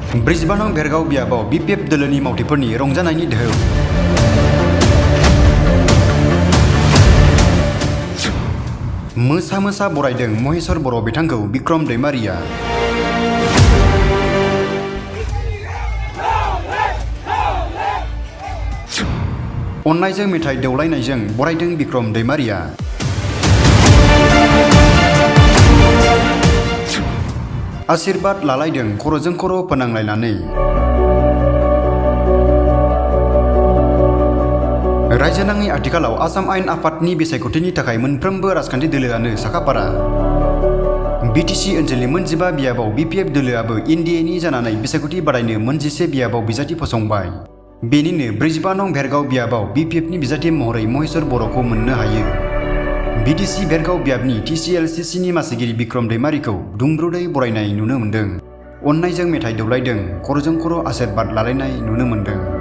ब्रिजबा नं बेरगाव बियाबाव BPF दोलोनि मावथिफोरनि रंजानायनि दोहौ। मोसा मोसा बरायदों महेश्वर बर' बिथांखौ बिक्रम दैमारिया। अन्नायजों मेथाइ दौलायनायजों बरायदों बिक्रम दैमारिया। आशीर्बाद लालायदों खर'जों खर' फोनांलायनानै। रायजो नाङै आथिखालाव आसाम आयेन आफादनि बिसायख'थिनि थाखाय मोनफ्रोमबो राजखान्थि दोलोआनो साखाफारा। BTC ओनसोलनि मोनजिबा बियाबाव BPF दोलोआबो NDA नि जानानै बिसायख'थि बादायनो मोनजिसे बियाबाव बिजाथि फसंबाय। बेनिनो ब्रिजबा नं बेरगाव बियाबाव BPF नि बिजाथि महरै महेश्वर बर'खौ मोननो हायो। BTC बेरगाव बियाबनि TCLCC नि मासिगिरि बिक्रम दैमारिखौ दुंब्रुदै बरायनाय नुनो मोन्दों। अन्नायजों मेथाइ दौलायदों खर'जों खर' आशीर्बाद लालायनाय नुनो मोन्दों।